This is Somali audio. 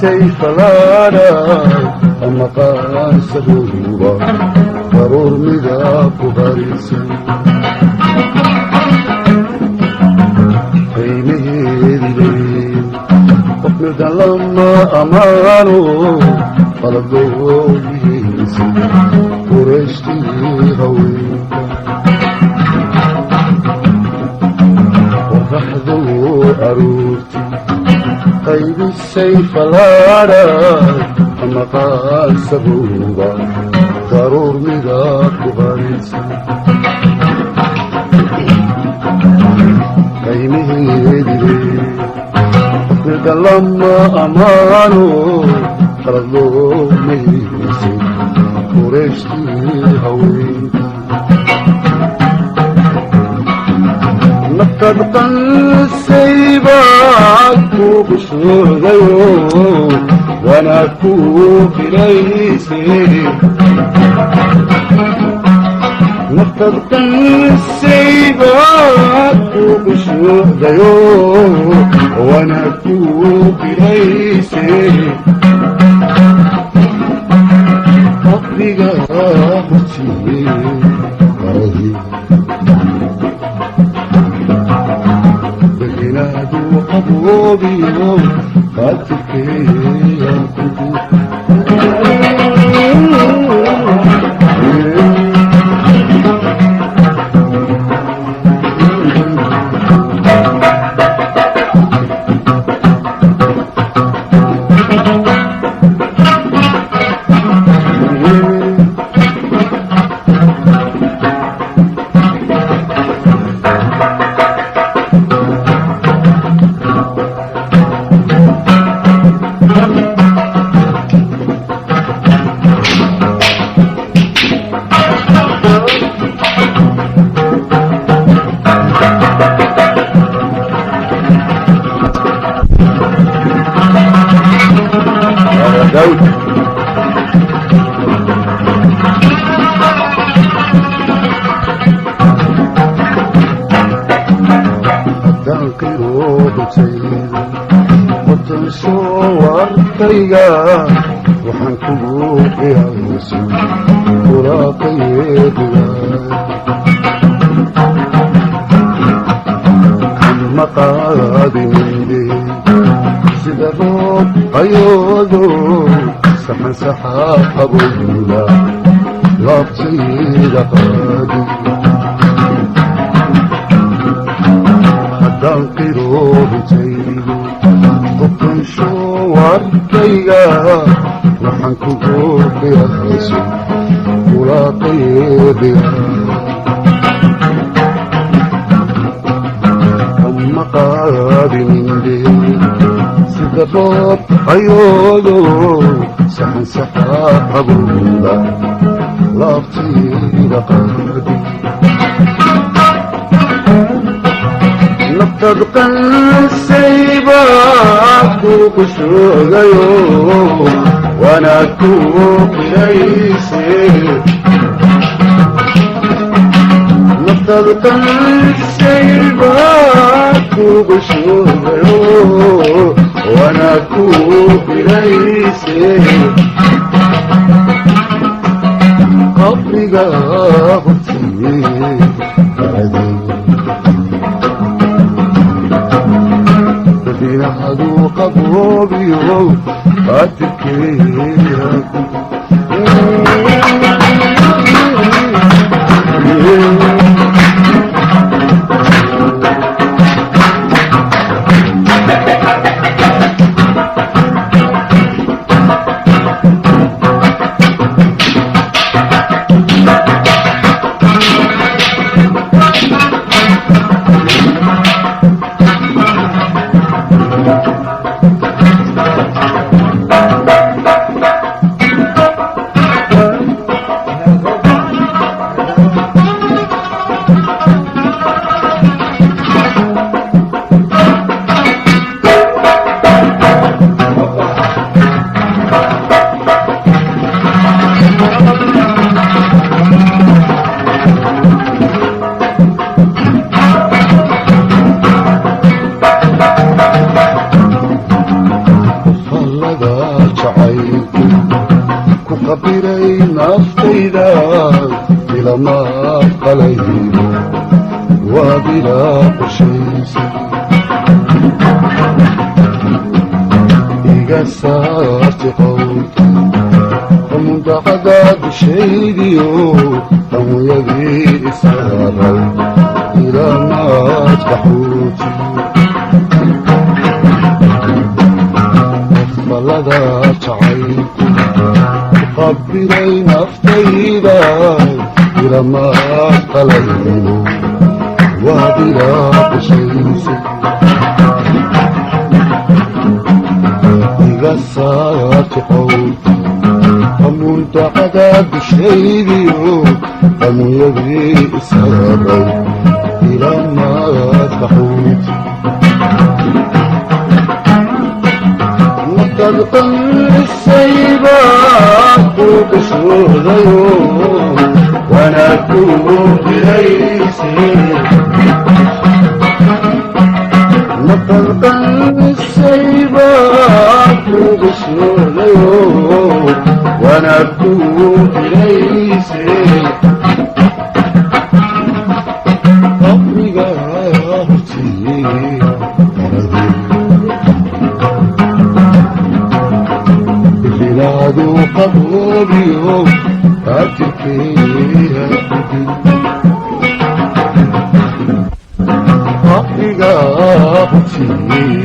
sayf alaaray ama qaansaduuba daruur midab ku qarisan qiimaheedii qof midan lama amaano qalabdooyihiisa qurayshtii haweenka qoraxdu aroorti qaybisay falaaray ama qaansaduuba daruur midab ku qarisan qiimaheedii qofmidan lama amaano qaladloomaysay qurayshtii haweenka naftaad qansaybaad ku qushoodayo wanaag ku filaysay naftaad qansaybaad ku qushoodayo wanaag ku filaysay qabriga hortiye beginaadu qaboobiyo qaadtirkeeya waxaan kugu qiyaasay quraaqayeediga kama qaadinayde sida roob ayoodo saxan saxaa qabowda laabtayda qaadi haddaan qiroobitaydo qofkansho warkayga waxaan kugu qiyaasay quraaqayeediga kama qaadininde sida roob ayoodo saxan saxaa qabowda laabtayda qaadi naftaad qansaybaad ku qushoodayo wanaag ku filaysay naftaad qansaybaad ku qushoodayo wanaag ku filaysay qabriga hortiye beginaadu qaboobiyo qaadtirkeeya jacaylku ku qabiray naftayda ilama qalayno waa bilaa qorshaysa iga saarti qowlka mundaqada dushaydiyo dhamuyadii isaaray ilamaad qaxooti qofbalada jacaylku qabiray naftayda ilamaad qalayno waa bilaa qorshaysa iga saarti qowlka mundaqada dushaydiyo dhamuyadii isaaray ilamaad qaxooti markaad qancisaybaad ku qishoodayo wanaag kuu biraysay markaad qancisaybaad ku qishoodayo wanaag kuu biraysay qabriga hortii bilaadu qaboobiyo qatirkeeya qabriga hortii